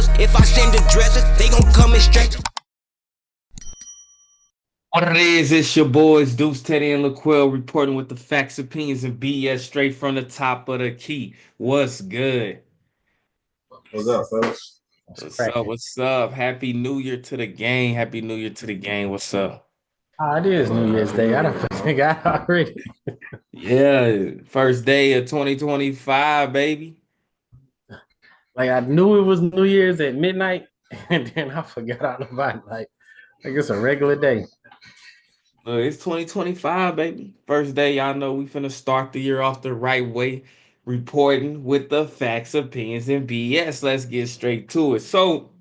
rappers. If I send the dressers, they gon' come in straight. What it is, it's your boys Deuce, Teddy, and Laquel reporting with the facts, opinions, and BS straight from the top of the key. What's good? What's up, fellas? It's What's up? cracking. What's up? Happy New Year to the gang. Happy New Year to the gang. What's up? It is New Year's Day. I don't think I already. Yeah, first day of 2025, baby. Like I knew it was New Year's at midnight, and then I forgot all about it. Like it's a regular day. Look, it's 2025, baby. First day, y'all know we finna start the year off the right way, reporting with the facts, opinions, and BS. Let's get straight to it. So,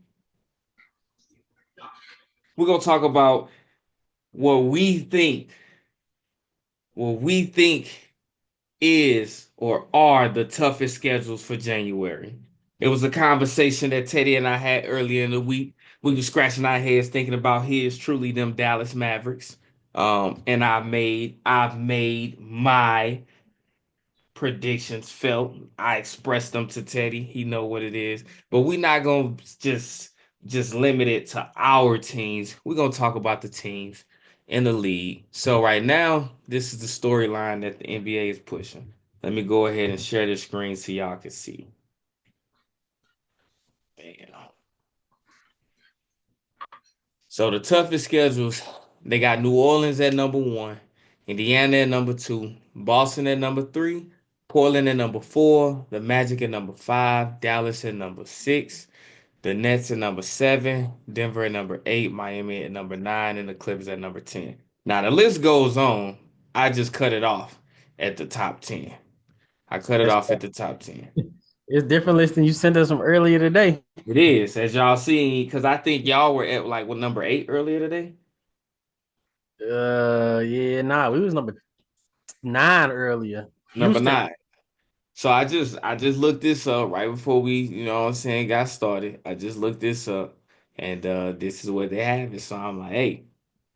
we're gonna talk about what we think what we think is or are the toughest schedules for January. It was a conversation that Teddy and I had earlier in the week. We were scratching our heads thinking about his truly them Dallas Mavericks. And I've made my predictions felt. I expressed them to Teddy. He know what it is. But we're not gonna just limit it to our teams. We're gonna talk about the teams in the league. So right now, this is the storyline that the NBA is pushing. Let me go ahead and share the screen so y'all can see. Bam. So the toughest schedules, they got New Orleans at number one, Indiana at number two, Boston at number three, Portland at number four, the Magic at number five, Dallas at number six, the Nets at number seven, Denver at number eight, Miami at number nine, and the Clippers at number 10. Now the list goes on. I just cut it off at the top 10. I cut it That's off at the top 10. it's different list than you sent us from earlier today. It is, as y'all see, because I think y'all were at like what number eight earlier today? Yeah, nah, we was number 9 earlier. Number Houston. nine. So I just looked this up right before we, what I'm saying, got started. I just looked this up and this is what they have it. So I'm like, hey,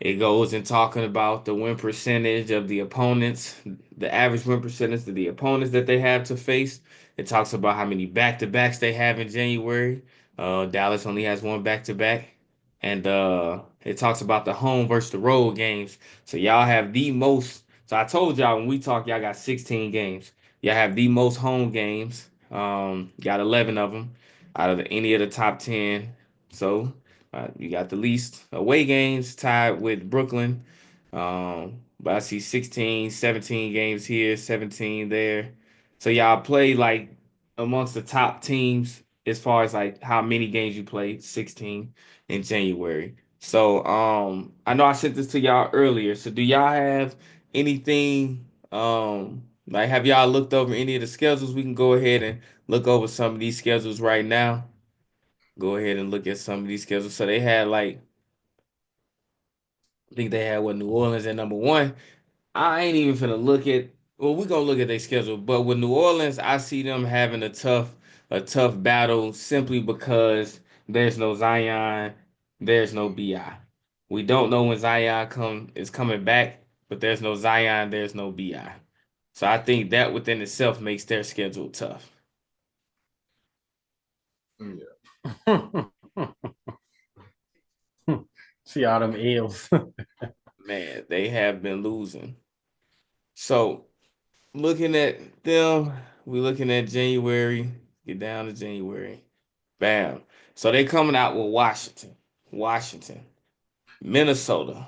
it goes in talking about the win percentage of the opponents, the average win percentage of the opponents that they have to face. It talks about how many back-to-backs they have in January. Dallas only has one back-to-back. And it talks about the home versus the road games. So y'all have the most. So I told y'all when we talked, y'all got 16 games. Y'all have the most home games. Got 11 of them out of any of the top 10. So you got the least away games tied with Brooklyn. But I see 16, 17 games here, 17 there. So y'all play like amongst the top teams as far as like how many games you played, 16 in January. So I know I sent this to y'all earlier. So do y'all have anything like have y'all looked over any of the schedules? We can go ahead and look over some of these schedules right now. Go ahead and look at some of these schedules. So they had like I think they had what New Orleans at number one. I ain't even finna look at. Well, we're gonna look at their schedule, but with New Orleans, I see them having a tough battle simply because there's no Zion, there's no Bi. We don't know when Zion is coming back, but there's no Zion, there's no Bi. So I think that within itself makes their schedule tough. Yeah. See all them L's. Man, they have been losing. So looking at them, we looking at January. Get down to January. Bam. So they coming out with Washington, Minnesota,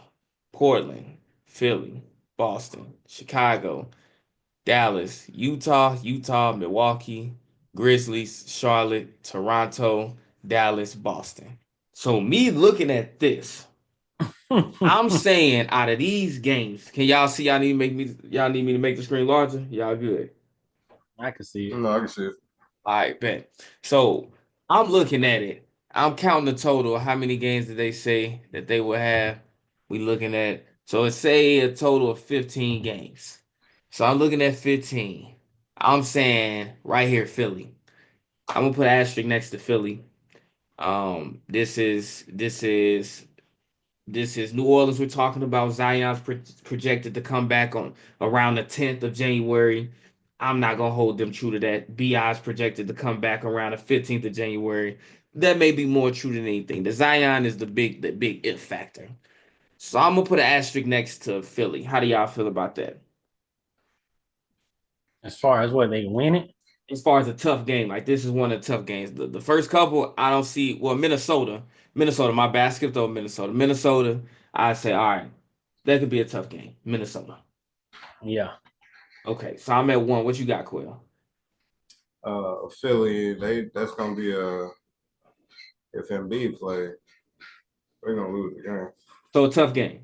Portland, Philly, Boston, Chicago, Dallas, Utah, Milwaukee, Grizzlies, Charlotte, Toronto, Dallas, Boston. So me looking at this, I'm saying out of these games, can y'all see y'all need me to make the screen larger? Y'all good. I can see it. No, I can see it. All right, bet. So I'm looking at it. I'm counting the total. How many games did they say that they will have? We looking at so it say a total of 15 games. So I'm looking at 15. I'm saying right here, Philly. I'm gonna put an asterisk next to Philly. This is New Orleans. We're talking about Zion's projected to come back on around the 10th of January. I'm not gonna hold them true to that. BI is projected to come back around the 15th of January. That may be more true than anything. The Zion is the big if factor. So I'm gonna put an asterisk next to Philly. How do y'all feel about that? As far as what they win it, As far as a tough game, like this is one of the tough games. The first couple, I don't see. Well, Minnesota. My basket though, Minnesota. I say, all right, that could be a tough game. Minnesota. yeah. Okay, so I'm at one. What you got, Quill? Philly, that's gonna be a if Embiid play, they're gonna lose the game. So a tough game.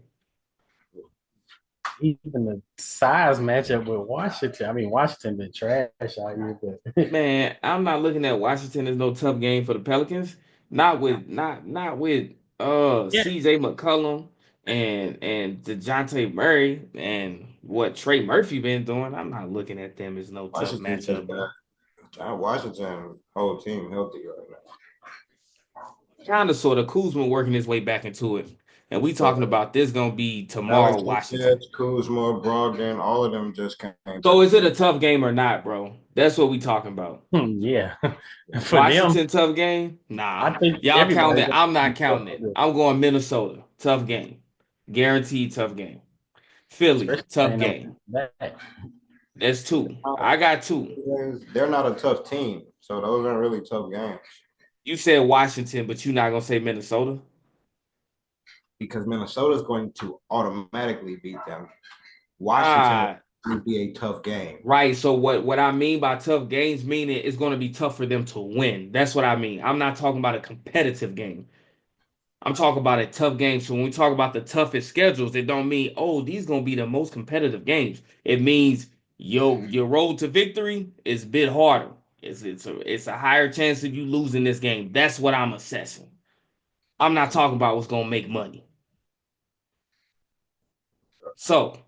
Even the size matchup with Washington. I mean, Washington been trash out here, but Man, I'm not looking at Washington as no tough game for the Pelicans. Not with yeah, CJ McCollum and DeJounte Murray and what Trey Murphy been doing. I'm not looking at them as no tough Washington matchup, just bro. got Washington whole team healthy right now. Kind of sort of Kuzma working his way back into it. And we But talking about this gonna be tomorrow, Alex Washington. Kuzma, Brogdon, all of them just came So back. is it a tough game or not, bro? That's what we talking about. yeah. For them, Washington tough game? Nah. I think Y'all count everybody it. got I'm to be not counting it. tough, I'm going Minnesota. Tough game. Guaranteed tough game. Philly, especially tough ain't no game. back. That's two. I got two. They're not a tough team, so those aren't really tough games You said Washington, but you're not gonna say Minnesota? because Minnesota's going to automatically beat them. Washington Ah, would be a tough game. right. So what I mean by tough games, meaning it's gonna be tough for them to win. That's what I mean. I'm not talking about a competitive game. I'm talking about a tough game. So when we talk about the toughest schedules, it don't mean, oh, these gonna be the most competitive games. It means your road to victory is a bit harder. It's a higher chance of you losing this game. That's what I'm assessing. I'm not talking about what's gonna make money. So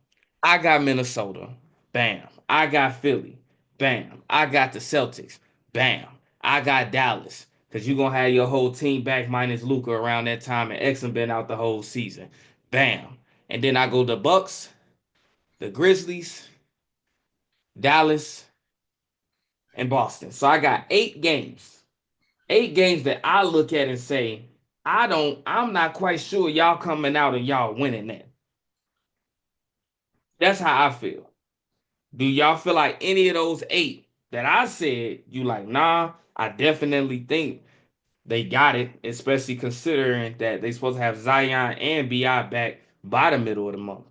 I got Minnesota. Bam. I got Philly. Bam. I got the Celtics. Bam. I got Dallas. Because you're going to have your whole team back minus Luca around that time, and Exum been out the whole season. Bam. And then I go the Bucks, the Grizzlies, Dallas, and Boston. So I got 8 games. 8 games that I look at and say, I'm not quite sure y'all coming out and y'all winning that. That's how I feel. Do y'all feel like any of those 8 that I said, you like, nah, I definitely think they got it, especially considering that they supposed to have Zion and BI back by the middle of the month.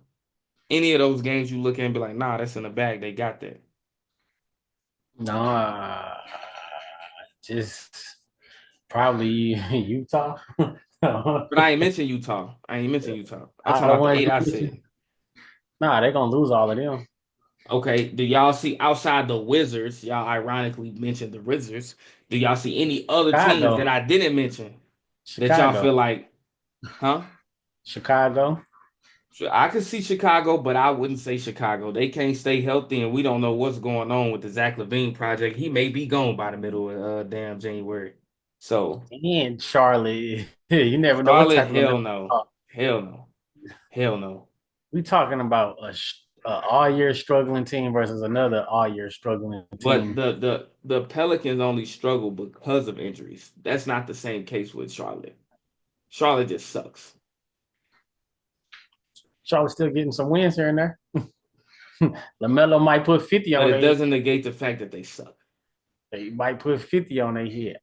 Any of those games you look at and be like, nah, that's in the bag. They got that. No, just probably Utah. But I ain't mentioned Utah. I'm talking I don't about the want 8 I to. said. Nah, they're gonna lose all of them. Okay, do y'all see outside the Wizards? Y'all ironically mentioned the Wizards. Do y'all see any other teams that Chicago, I didn't mention that y'all Chicago, feel like, huh? Chicago. So I could see Chicago, but I wouldn't say Chicago. They can't stay healthy, and we don't know what's going on with the Zach LaVine project. He may be gone by the middle of damn January. So And Charlotte. You never know what Charlotte, type of hell Lamelo. no, hell no, hell no. We talking about a all year struggling team versus another all year struggling But team. the Pelicans only struggle because of injuries. That's not the same case with Charlotte. Charlotte just sucks. Charlotte still getting some wins here and there. Lamelo might put 50 But on it their. doesn't negate the fact that they suck. They might put 50 on their head.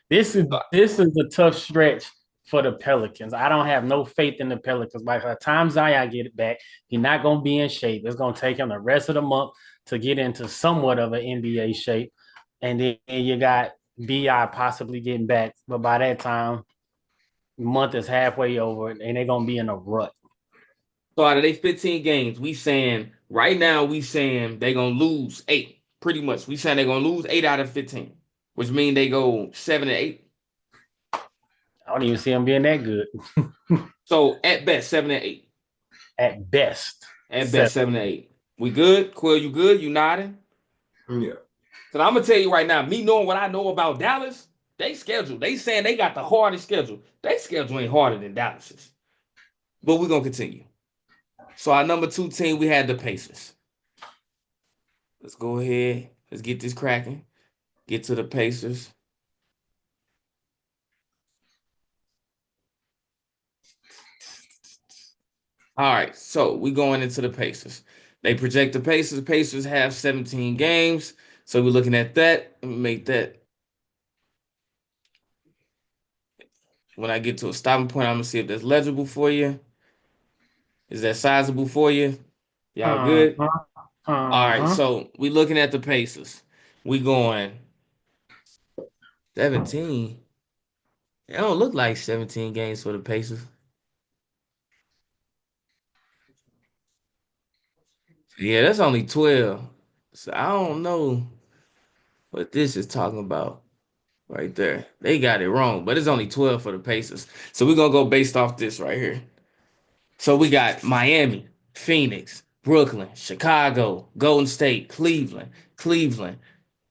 This is So, this is a tough stretch for the Pelicans. I don't have no faith in the Pelicans. By the time Zion get it back, he's not gonna be in shape. It's gonna take him the rest of the month to get into somewhat of an NBA shape. And then you got BI possibly getting back. But by that time, the month is halfway over and they're gonna be in a rut. so out of they 15 games, we saying right now we saying they gonna lose 8. Pretty much. We saying they're gonna lose 8 out of 15, which means they go 7 and 8. I don't even see them being that good So at best, 7 and 8. at best. At best, 7 and 8. We good? Quill, you good? You nodding? Yeah. Cause I'm gonna tell you right now, me knowing what I know about Dallas, they schedule. They saying they got the hardest schedule. They schedule ain't harder than Dallas's. But we're gonna continue. So our number 2 team, we had the Pacers. Let's go ahead. Let's get this cracking. Get to the Pacers. All right, so we going into the Pacers. They project the Pacers. Pacers have 17 games. So we're looking at that. Let me make that. When I get to a stopping point, I'm gonna see if that's legible for you. Is that sizable for you? Y'all good? Uh-huh. All right, Uh-huh. so we looking at the Pacers. We going 17. It don't look like 17 games for the Pacers. Yeah, that's only 12. So I don't know what this is talking about right there. They got it wrong, but it's only 12 for the Pacers. So we're gonna go based off this right here. So we got Miami, Phoenix, Brooklyn, Chicago, Golden State, Cleveland,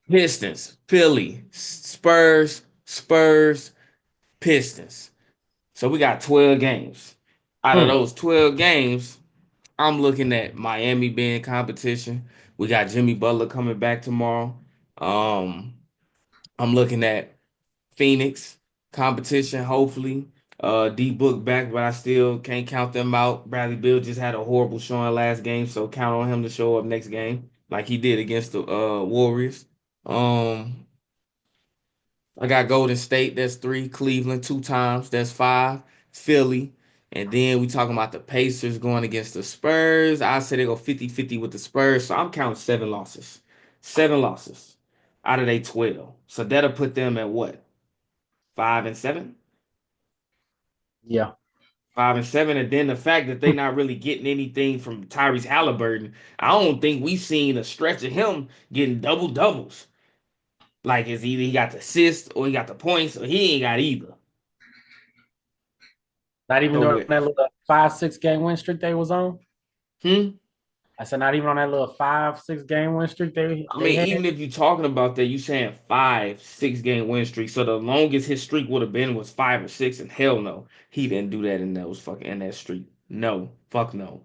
Pistons, Philly, Spurs, Pistons. So we got 12 games. Out of Hmm. those 12 games, I'm looking at Miami being competition. We got Jimmy Butler coming back tomorrow. Um, I'm looking at Phoenix competition, hopefully. D Book back, but I still can't count them out. Bradley Beal just had a horrible showing last game, so count on him to show up next game, like he did against the Warriors. Um, I got Golden State, that's three. Cleveland, two times, that's five. Philly. And then we talking about the Pacers going against the Spurs. I say they go 50-50 with the Spurs. So I'm counting 7 losses. 7 losses out of they 12. So that'll put them at what? 5-7? Yeah. 5-7. And then the fact that they not really getting anything from Tyrese Halliburton, I don't think we've seen a stretch of him getting double doubles. Like it's either he got the assist or he got the points or he ain't got either. Not even So during with that little 5-6 game win streak they was on. hmm? I said not even on that little 5-6 game win streak they I they mean, had. even if you're talking about that, you saying 5 6 game win streak. So the longest his streak would have been was 5 or 6, and hell no, he didn't do that in those fucking in that streak. No, fuck no.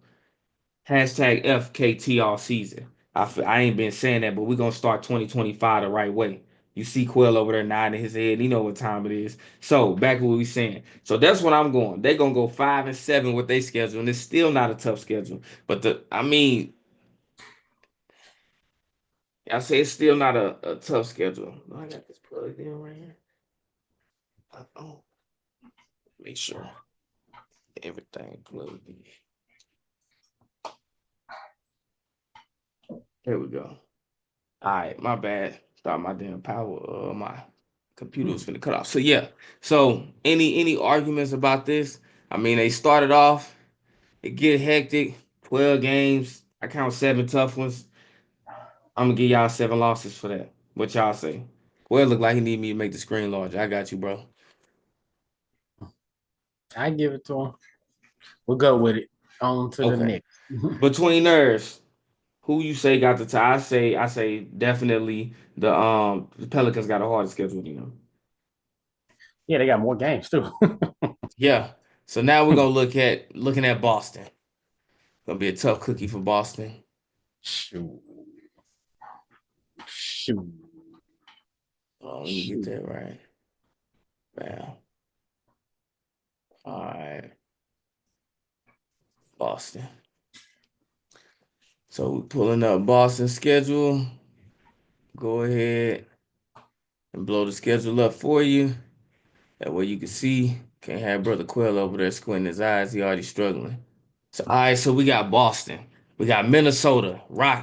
Hashtag FKT all season. I ain't been saying that, but we're gonna start 2025 the right way. You see Quill over there nodding his head. He know what time it is. So back to what we saying. So that's what I'm going. They're gonna go 5-7 with their schedule, and it's still not a tough schedule. But I mean, I say it's still not a tough schedule. I got this plugged in right here. Oh, make sure everything plugged in. Here we go. All right, my bad. Thought my damn power, my computer was finna cut off. So yeah. So any arguments about this? I mean, they started off. It get hectic. 12 games. I count 7 tough ones. I'm gonna give y'all 7 losses for that. What y'all say? Well, it look like he need me to make the screen larger. I got you, bro. I give it to him. We'll go with it. On to the Okay. next. Between nerves, who you say got the tie? I say definitely the Pelicans got a harder schedule than them. Yeah, they got more games too. Yeah. So now we're gonna looking at Boston. Gonna be a tough cookie for Boston. Shoot. Shoot. Oh, let me get Shoot. that right. Bam. All right. Boston. So we're pulling up Boston's schedule. Go ahead and blow the schedule up for you. That way you can see. Can't have Brother Quell over there squinting his eyes. He already struggling. So all right, so we got Boston. We got Minnesota,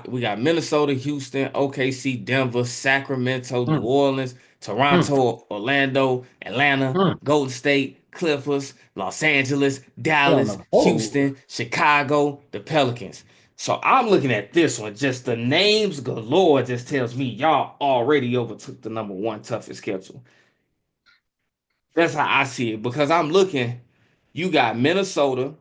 we got Minnesota, Houston, OKC, Denver, Sacramento, New Mm, Orleans, mm, Toronto, Orlando, Atlanta, mm. Golden State, Clippers, Los Angeles, They on Dallas, the board. Houston, Chicago, the Pelicans. So I'm looking at this one. Just the names galore just tells me y'all already overtook the number one toughest schedule. That's how I see it because I'm looking. You got Minnesota.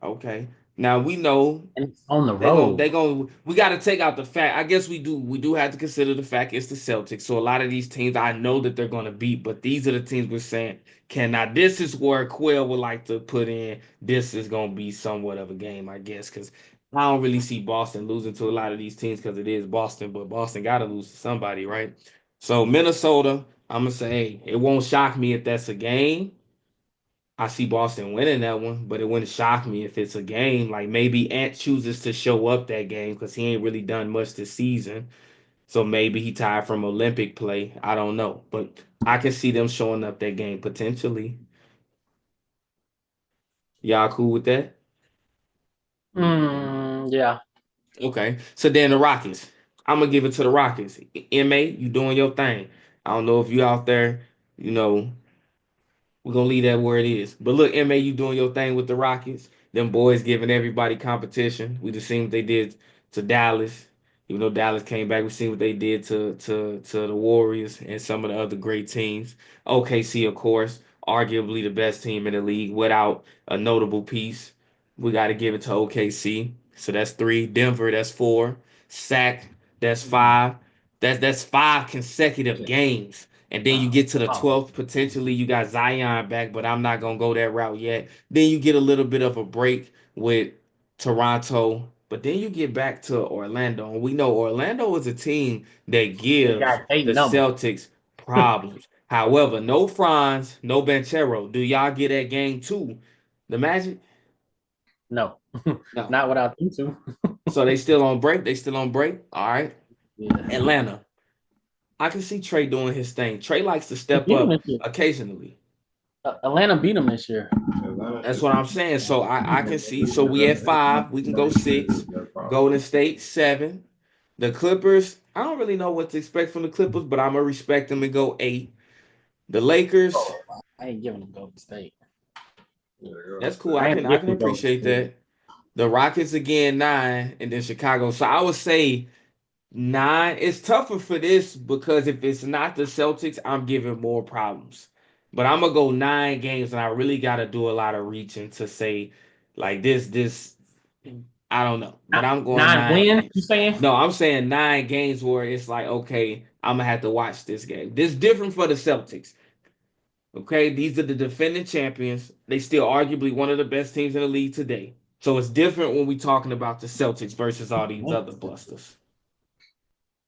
Okay. Now we know And it's on the they going road. they going we got to take out the fact. I guess we do have to consider the fact it's the Celtics. So a lot of these teams I know that they're going to beat, but these are the teams we're saying can now this is where Quail would like to put in this is going to be somewhat of a game, I guess, cuz I don't really see Boston losing to a lot of these teams because it is Boston, but Boston got to lose to somebody, right? So Minnesota, I'm gonna say, hey, it won't shock me if that's a game. I see Boston winning that one, but it wouldn't shock me if it's a game. Like maybe Ant chooses to show up that game because he ain't really done much this season. So maybe he tied from Olympic play. I don't know, but I can see them showing up that game potentially. Y'all cool with that? Yeah. Okay. So then the Rockets. I'm gonna give it to the Rockets. MA, you doing your thing. I don't know if you out there, you know, we're gonna leave that where it is. But look, MA, you doing your thing with the Rockets. Them boys giving everybody competition. We just seen what they did to Dallas. Even though Dallas came back, we seen what they did to the Warriors and some of the other great teams. OKC, of course, arguably the best team in the league without a notable piece. We got to give it to OKC. So that's three. Denver, that's four. Sac, that's five. That's five consecutive games. And then you get to the 12th, potentially you got Zion back, but I'm not gonna go that route yet. Then you get a little bit of a break with Toronto, but then you get back to Orlando. And we know Orlando is a team that They gives got eight the number. Celtics problems. However, no Franz, no Banchero. Do y'all get that game too? The Magic? No. No. Not without them two. So they still on break. They still on break. All right. Yeah. Atlanta. I can see Trey doing his thing. Trey likes to They step beat 'em up this year. occasionally. Atlanta beat them this year. That's what I'm saying. So I can see. So we at five. We can go six. Golden State, seven. The Clippers, I don't really know what to expect from the Clippers, but I'm gonna respect them and go eight. The Lakers, I ain't giving them Golden State. that's cool. I I am can giving appreciate Golden that. The Rockets again, nine, and then Chicago. So I would say nine. It's tougher for this because if it's not the Celtics, I'm giving more problems. But I'm gonna go 9 games, and I really gotta do a lot of reaching to say like this. I don't know, but I'm going Nine nine wins, you games. saying? No, I'm saying 9 games where it's like, okay, I'm gonna have to watch this game. This different for the Celtics. Okay, these are the defending champions. They still arguably one of the best teams in the league today. So it's different when we talking about the Celtics versus all these other busters.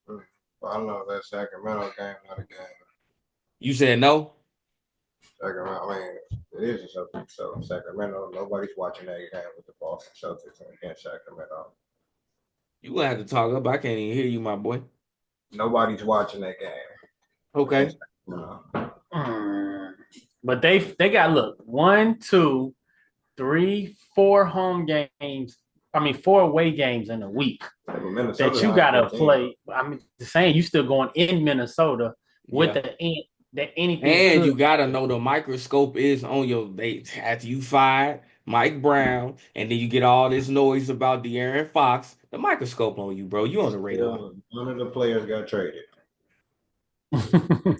I know that Sacramento game, not a game. You said no? Sacramento, I mean, it is a Celtics, so Sacramento, nobody's watching that game with the Boston Celtics against Sacramento. You gonna have to talk up. I can't even hear you, my boy. Nobody's watching that game. Okay. But they got look 1, 2, 3, 4 home games. I mean 4 away games in a week that you gotta play. I'm just saying you still going in Minnesota with that anything. And you gotta know the microscope is on your they after you fired Mike Brown, and then you get all this noise about De'Aaron Fox. The microscope on you, bro. You on the radar. None of the players got traded.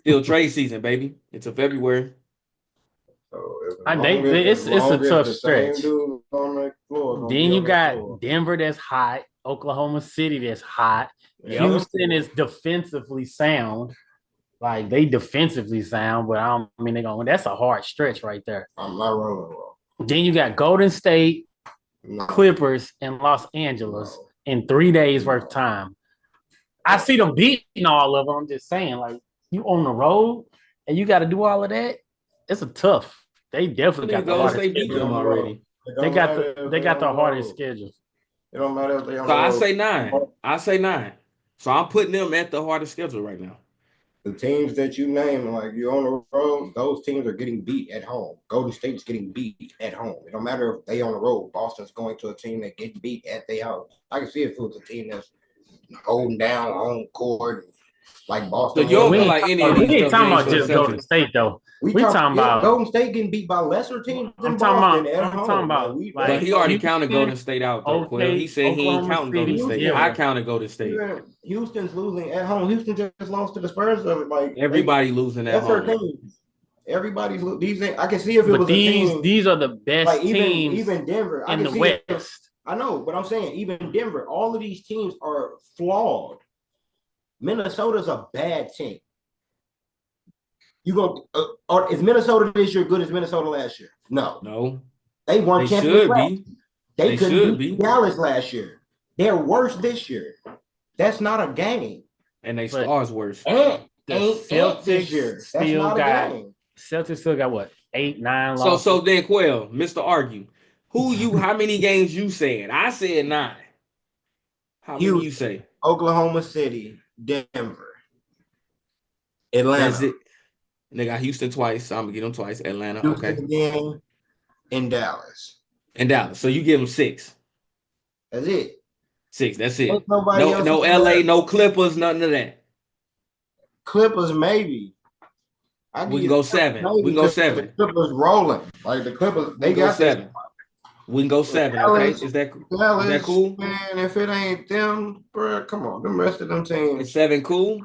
Still trade season, baby. It's a February. So it's a tough stretch. Floor, then you got Denver that's hot, Oklahoma City that's hot. Yeah. Houston is defensively sound. Like they defensively sound, but I don't mean they're going. That's a hard stretch right there. I'm not rolling wrong. Then you got Golden State, Clippers, and Los Angeles in 3 days worth of time. I see them beating all of them. I'm just saying, like you on the road and you got to do all of that. It's a tough. They definitely got the hardest schedule already. They got the hardest schedule. It don't matter if they on So the road. I say nine. So I'm putting them at the hardest schedule right now. The teams that you name, like you on the road, those teams are getting beat at home. Golden State's getting beat at home. It don't matter if they on the road. Boston's going to a team that get beat at their house. I can see if it was a team that's holding down home court like Boston. So you don't feel like any of these we ain't talking about games just Golden State though. We talking about Golden State getting beat by lesser teams than I'm talking Boston about. at I'm home. talking about. Like, But he already counted Golden State out though, Quill. He said he ain't counting Golden State. Yeah. I counted Golden State. Houston's losing at home. Houston just lost to the Spurs. Like Everybody losing at that's home. their team. Everybody's these. I can see if it But was a team. these are the best Like teams even Denver in the West. I know, but I'm saying even Denver. All of these teams are flawed. Minnesota's a bad team. You go? Or is Minnesota this year good as Minnesota last year? No, No, they weren't they champions. should be. They couldn't beat Dallas last year. They're worse this year. That's not a game. And they But- stars worse. And The ain't this year. Celtics That's still not got a game. Celtics still got what 8-9 So losses. then Quell, Mr. Argue. How many games you said? I said 9. How many you say? Oklahoma City, Denver, Atlanta. That's it. And they got Houston twice, so I'm gonna get them twice. Atlanta, Houston okay. again, and Dallas. And Dallas. So you give them 6. That's it. 6. That's it. Ain't nobody else No in LA, there. no Clippers, nothing of that. Clippers, maybe. We can go 7. We can go 7. The Clippers rolling. Like the Clippers, they We can go got this. 7. We can go 7, Dallas- okay? Is that Dallas, cool? Man, if it ain't them, bro, come on. Them rest of them Is teams. 7 cool?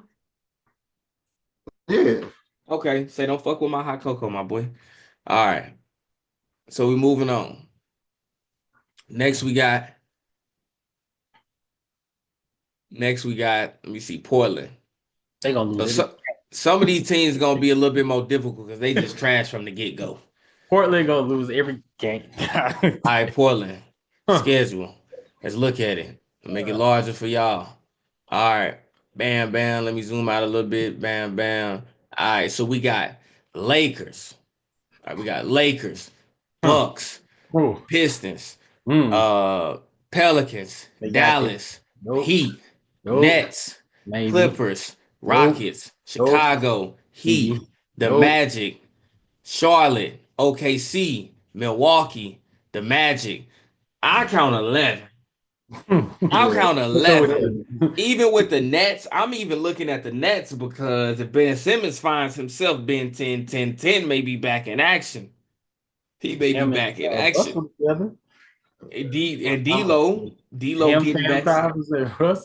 Yeah. Okay, say don't fuck with my hot cocoa, my boy. All right. So we moving on. Next we got, let me see, Portland. They gonna lose. Some of these teams gonna be a little bit more difficult because they just trash from the get-go. Portland gonna lose every game. All right, Portland. Schedule. Let's look at it. Make it larger for y'all. All right. Bam, bam. Let me zoom out a little bit. Bam, bam. All right. So we got Lakers. All right. We got Lakers, Bucks, Ooh. Pistons, Mm. Pelicans, They got Dallas, Nope. Heat, Nope. Nets, Maybe. Clippers, Rockets, Chicago, Heat, Mhm. the Nope. Magic, Charlotte, OKC, Milwaukee, the Magic. I count 11. I'll count 11. Even with the Nets, I'm even looking at the Nets because if Ben Simmons finds himself being 10-10-10, may be back in action. He may be back in action. And D'Lo getting back.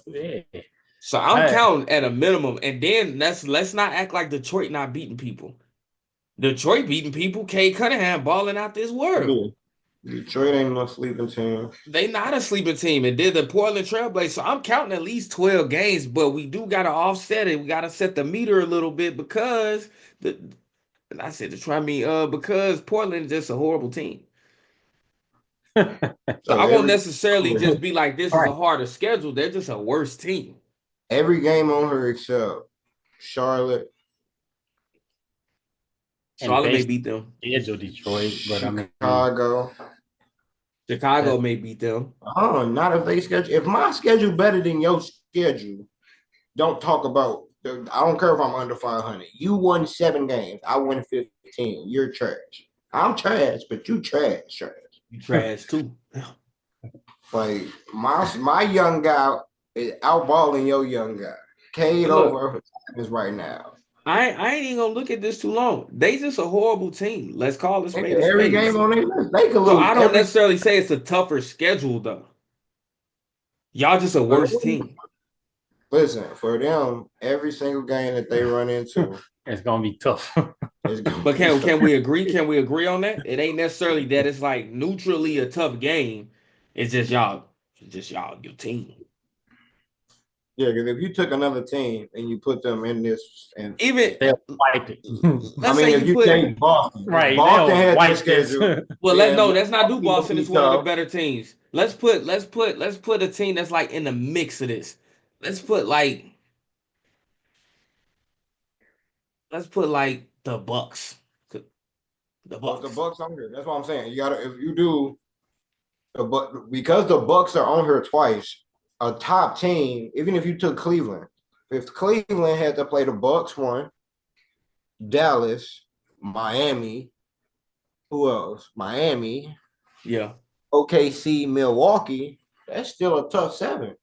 Yeah. So I'm Hey. counting at a minimum. And then let's not act like Detroit not beating people. Detroit beating people. Cade Cunningham balling out this world. Detroit ain't no sleeping team. They not a sleeping team. And they're the Portland Trailblazers. So I'm counting at least 12 games, but we do got to offset it. We got to set the meter a little bit because because Portland is just a horrible team. So I won't necessarily just be like, this is a harder schedule. They're just a worse team. Every game on her except Charlotte. Charlotte may beat them. Schedule Detroit, but I mean, Chicago may beat them. Oh, not if they schedule. If my schedule better than your schedule, don't talk about. I don't care if I'm under 500. You won 7 games. I won 15. You're trash. I'm trash, but you trash. You trash too. Like my young guy is outballing your young guy. Cade over is right now. I ain't even gonna look at this too long. They just a horrible team. Let's call this Every game on their list, they could lose. So I don't necessarily say it's a tougher schedule though. Y'all just a worse team. Listen, for them, every single game that they run into, it's gonna be tough. But can we agree? Can we agree on that? It ain't necessarily that it's like neutrally a tough game. It's just y'all, your team. Yeah, because if you took another team and you put them in this, and even they'll wipe it. I mean, if you take Boston, right? Boston had wipe this schedule. Well, Yeah, let's not do Boston. It's one of the tough. better teams. Let's put a team that's like in the mix of this. Let's put like the Bucks. The Bucks. The Bucks on here. That's what I'm saying. You gotta if you do because the Bucks are on here twice. A top team, even if you took Cleveland, if Cleveland had to play the Bucks one, Dallas, Miami, who else? Miami, Yeah. OKC, Milwaukee. That's still a tough 7.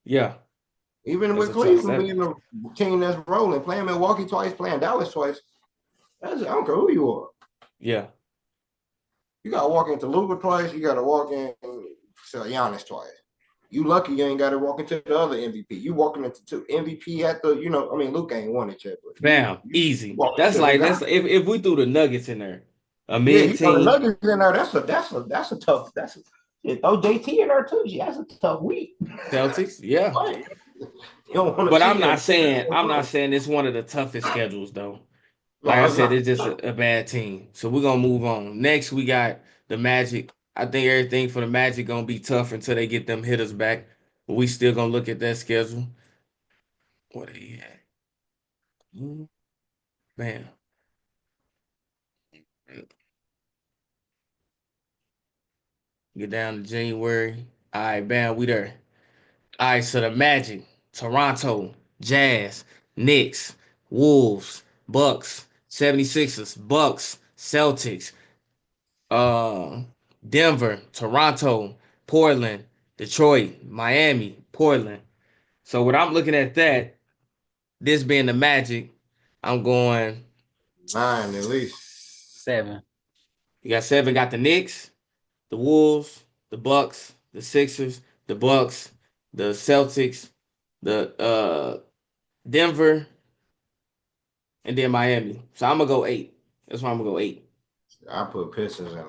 Yeah. Even That's with a tough Cleveland 7. being a team that's rolling, playing Milwaukee twice, playing Dallas twice. I don't care who you are. Yeah. You gotta walk into Luka twice. You gotta walk in to Giannis twice. You lucky you ain't got to walk into the other MVP. You walking into 2 MVP at the, Luka ain't won it yet. But Bam, easy. That's if we threw the Nuggets in there, a mid team. The Nuggets in there. That's a tough. Throw JT in there too. That's a tough week. Celtics, yeah. But I'm not saying it's one of the toughest schedules though. Like I said, it's just a bad team. So we're gonna move on. Next, we got the Magic. I think everything for the Magic gonna be tough until they get them hitters back. But we still gonna look at that schedule. What are you at? Bam. Get down to January. All right, bam, we there. All right, so the Magic, Toronto, Jazz, Knicks, Wolves, Bucks, 76ers, Bucks, Celtics, uh, Denver, Toronto, Portland, Detroit, Miami, Portland. So when I'm looking at that, this being the Magic, I'm going 9 at least. 7. you got 7, got the Knicks, the Wolves, the Bucks, the Sixers, the Bucks, the Celtics, the Denver, and then Miami. So I'm gonna go 8. That's why I'm gonna go 8. I put Pistons in them.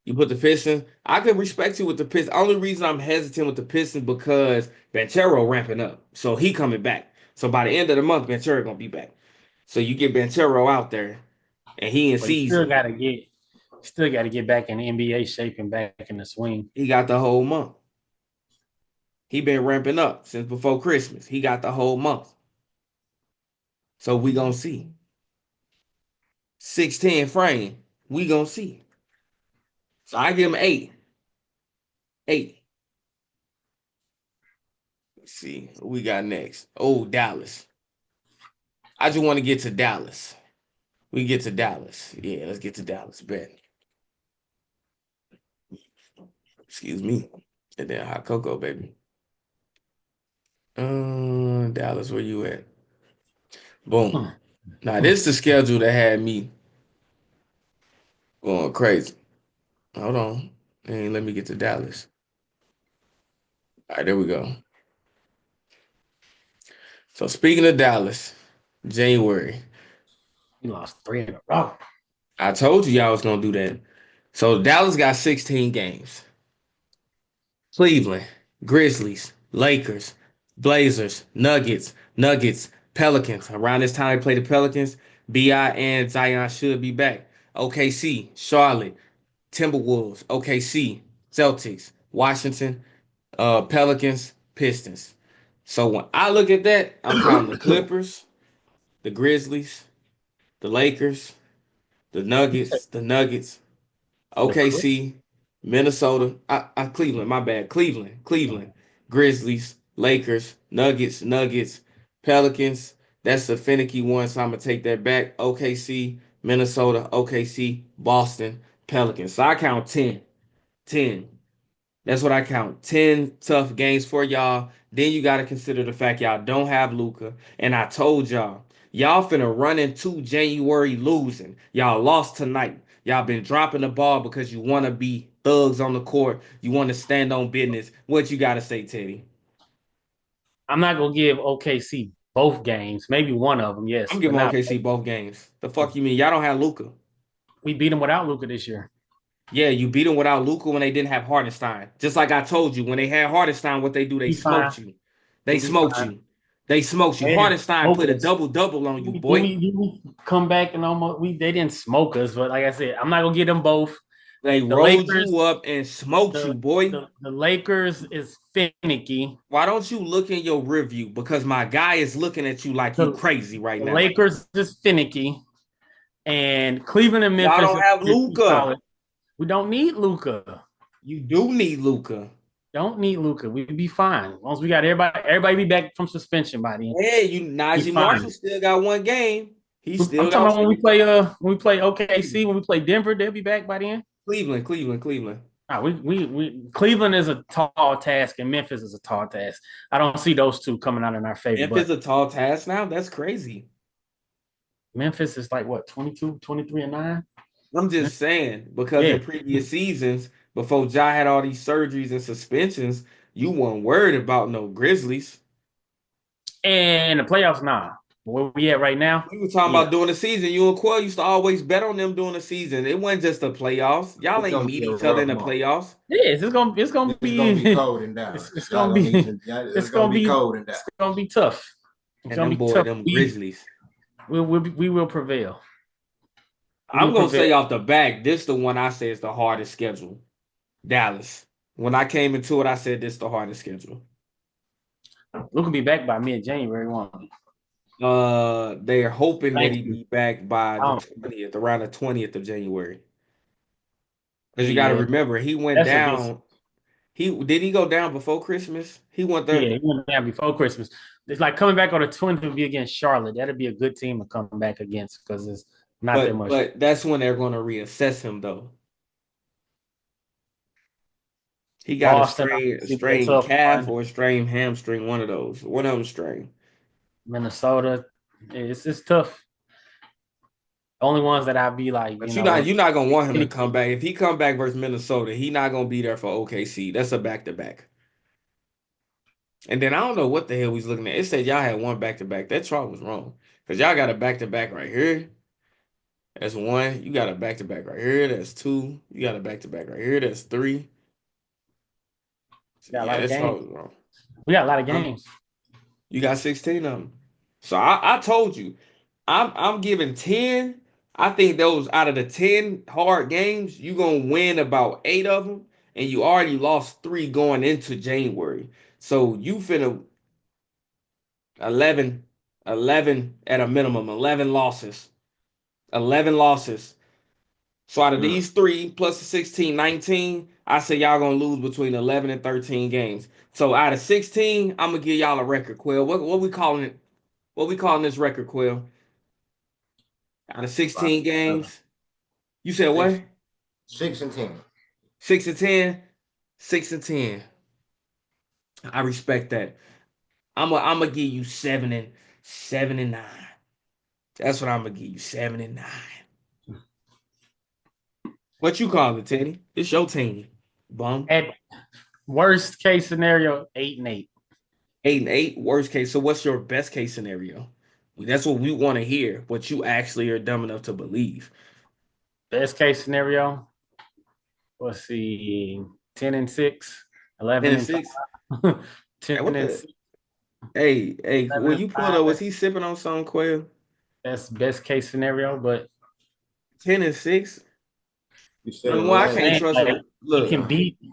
You put the Pistons. I could respect you with the Pistons. Only reason I'm hesitant with the Pistons because Banchero ramping up, so he coming back. So by the end of the month, Banchero gonna be back. So you get Banchero out there, and he in But you still season. got to get back in the NBA shape and back in the swing. He got the whole month. He been ramping up since before Christmas. He got the whole month. So we gonna see. 6'10" frame. We gonna see. So I give him 8. 8. Let's see what we got next. Oh, Dallas. I just want to get to Dallas. We get to Dallas. Yeah, let's get to Dallas. Bet. Excuse me. And then hot cocoa, baby. Dallas, where you at? Boom. Now this is the schedule that had me going crazy. Hold on. And let me get to Dallas. All right, there we go. So speaking of Dallas, January. We lost 3 in a row. I told you y'all was gonna do that. So Dallas got 16 games. Cleveland, Grizzlies, Lakers, Blazers, Nuggets, Pelicans. Around this time they play the Pelicans, BI and Zion should be back. OKC, Charlotte, Timberwolves, OKC, Celtics, Washington, Pelicans, Pistons. So when I look at that, I'm counting the Clippers, the Grizzlies, the Lakers, the Nuggets, The Clippers. OKC, Minnesota, Cleveland, my bad. Cleveland, Grizzlies, Lakers, Nuggets, Pelicans. That's the finicky one, so I'm gonna take that back. OKC, Minnesota, OKC, Boston, Pelicans. So I count 10. 10. That's what I count. 10 tough games for y'all. Then you got to consider the fact y'all don't have Luka. And I told y'all finna run into January losing. Y'all lost tonight. Y'all been dropping the ball because you want to be thugs on the court. You want to stand on business. What you got to say, Teddy? I'm not gonna give OKC both games. Maybe one of them, yes, I'm but giving not. OKC both games. The fuck you mean? Y'all don't have Luka. We beat them without Luka this year. Yeah, you beat them without Luka when they didn't have Hardenstein. Just like I told you, when they had Hardenstein, what they do, they Be fine. smoked you. They We'll be smoked fine. you. They smoked you. They didn't Hardenstein smoke put a us. double on you, Did boy. we come back and almost they didn't smoke us, but like I said, I'm not gonna give them both. They The rolled Lakers, you up and smoked you, boy. the Lakers is finicky. Why don't you look in your review? Because my guy is looking at you like you The, crazy right the now. Lakers is finicky, and Cleveland and Y'all Memphis don't have is Luka. solid. We don't need Luka. You do need Luka. Don't need Luka. We'd be fine. Once we got everybody be back from suspension by then. Yeah, you Najee Marshall still got one game. I'm talking about when we play OKC, when we play Denver, they'll be back by then. Cleveland. Nah, we Cleveland is a tall task and Memphis is a tall task. I don't see those two coming out in our favor. Memphis a tall task now? That's crazy. Memphis is like what, 22, 23 and 9? I'm just saying, because in previous seasons, before Ja had all these surgeries and suspensions, you weren't worried about no Grizzlies. And the playoffs, nah. Where we at right now? We were talking about during the season. You and Quell used to always bet on them during the season. It wasn't just the playoffs. Y'all ain't meet each other in the playoffs. Yes, it's gonna be cold in Dallas. It's gonna be cold in Dallas. It's gonna be tough. It's gonna be tough. Them Grizzlies. We will prevail. I'm gonna say off the back, this the one I say is the hardest schedule. Dallas. When I came into it, I said this the hardest schedule. Luka be back by mid-January. One. They're hoping that Thank he you. be back by the Um, 20th, around the 20th of January. Because you got to yeah, remember, he went that's a good. down. He go down before Christmas? He went Yeah, there. he went down before Christmas. It's like coming back on the 20th will be against Charlotte. That'd be a good team to come back against because it's not that much. But that's when they're going to reassess him though. He got Boston, a obviously, be a strained tough calf one. or a strained hamstring, one of those. One of them strained. Minnesota, it's tough. Only ones that I'd be like, But what? you're not gonna want him to come back. If he come back versus Minnesota, he not gonna be there for OKC. That's a back to back. And then I don't know what the hell he's looking at. It said y'all had one back to back. That chart was wrong. Because y'all got a back to back right here. That's one. You got a back to back right here. That's two. You got a back to back right here. That's three. So, Got a yeah, lot of that games. chart was wrong. We got a lot of Huh? games. You got 16 of them. So I told you, I'm giving 10. I think those out of the 10 hard games, you're gonna win about 8 of them, and you already lost 3 going into January. So you finna 11, 11 at a minimum, 11 losses. 11 losses. So out of Mm. these 3 plus the 16, 19, I say y'all gonna lose between 11 and 13 games. So out of 16, I'm gonna give y'all a record, Quill. What we calling it? What we calling this record, Quill? Out of 16 games. You said Six, what? 6 and 10. 6 and 10? 6 and 10. I respect that. I'm gonna give you 7 and 9. That's what I'm gonna give you. 7 and 9. What you call it, Teddy? It's your team. Bum. At worst case scenario, 8-8. 8 and 8, worst case. So what's your best case scenario? That's what we want to hear. What you actually are dumb enough to believe. Best case scenario, let's see, 10-6, 10 11 and and 6. 5, Hey, 10 what and the? 6, Hey, 11 when and you pulled 5. up, was he sipping on some Quail? That's best case scenario, but 10 and 6. You said And why I can't 11. saying trust like him? Look,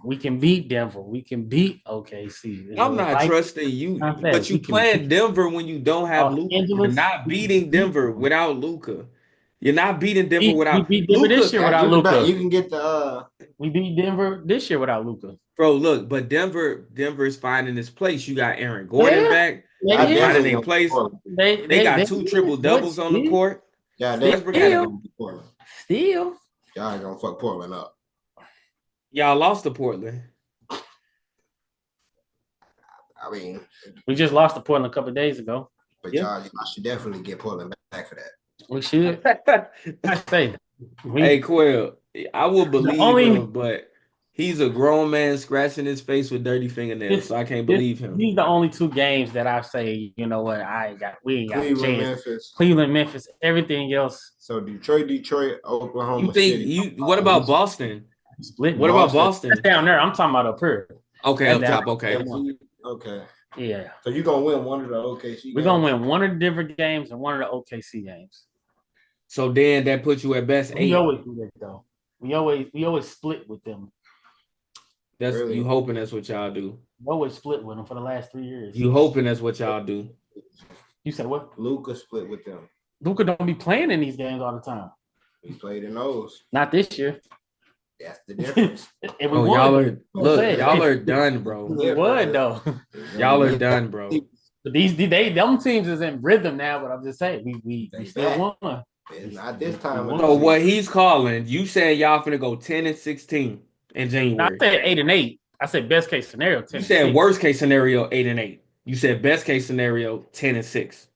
we can beat Denver. We can beat OKC. Is I'm it not like trusting you, I but said, you we can playing beat Denver when you don't have Los Luca. You're Angeles. not We can beating beat Denver them. without Luca. You're not beating Denver We without beat Denver this Luca. year Yeah, without Luca. you can get the We beat Denver this year without Luca. Bro, look, but Denver is finding his place. You got Aaron Gordon Yeah, back. I They they is. finding definitely their gonna be place. Portland. They got They two is. triple But doubles on the court. Yeah, Westbrook had definitely a gonna be Portland. still. Y'all gonna fuck Portland up. y'all lost to Portland. I mean, We just lost to Portland a couple of days ago. but Yeah. y'all should definitely get Portland back for that. We should. I say Hey, we Quill, I will the believe only him, but he's a grown man scratching his face with dirty fingernails, this, so I can't this believe him. these the only 2 games that I say, what, we ain't got a Cleveland, chance. Memphis. Cleveland, Memphis, everything else. So Detroit, You Oklahoma think City. what about Boston? Splitting. What about Boston. That's Boston? down there. I'm talking about up here. Okay, That's up down top. Okay. there. Okay. Yeah. So you're gonna win one of the OKC We're games. gonna win one of the Denver games and one of the OKC games. So then that puts you at best We 8. always do that though. We always split with them. That's Really? you hoping that's what y'all do. We always split with them for the last 3 years. You hoping that's what y'all do. You said what? Luka split with them. Luka don't be playing in these games all the time. He played in those. Not this year. That's the difference. And we Oh, won. y'all are look, saying. y'all are done, bro. We won though. Y'all are done, bro. But them teams is in rhythm now. But I'm just saying, we still won. It's not this time. So So what he's calling, you saying y'all finna go 10 and 16 in I January. said 8-8. I said best case scenario 10. You said worst case scenario 8 and 8. You said best case scenario 10 and 6.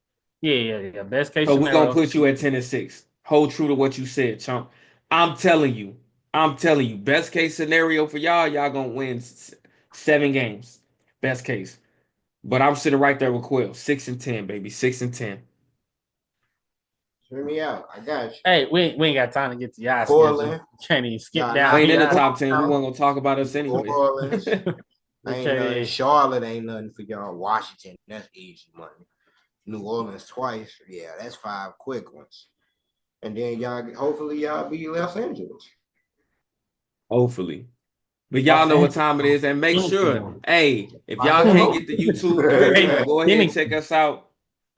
Yeah. Best case So scenario. we're gonna put you at 10 and 6. Hold true to what you said, chump. I'm telling you, best case scenario for y'all gonna win 7 games. Best case. But I'm sitting right there with Quill. 6 and 10, baby. 6 and 10. Hear me out. I got you. Hey, we ain't got time to get to y'all. Portland. Can't even skip Nah, down. We ain't in the Yeah. top 10. We weren't gonna talk about us anyway. New Orleans. Ain't Okay. nothing. Charlotte ain't nothing for y'all. Washington, that's easy money. New Orleans twice. Yeah, that's 5 quick ones. And then hopefully y'all beat Los Angeles. Hopefully. But y'all know what time it is, and make sure, hey, if y'all can't get the YouTube version, go ahead and check us out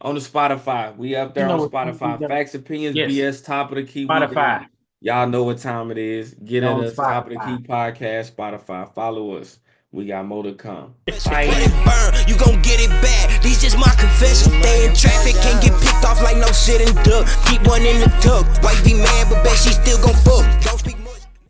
on the Spotify. We up there on Spotify. Facts, Opinions, BS, Top of the Key. Spotify. Y'all know what time it is. Get at us, Top of the Key Podcast, Spotify. Follow us. We got more to come. Let it burn, you gon' get it back. These just my confession. Stay in traffic, can't get picked off like no shit and duck. Keep one in the tuck. Wife be mad, but bet she still gon' fuck. Don't speak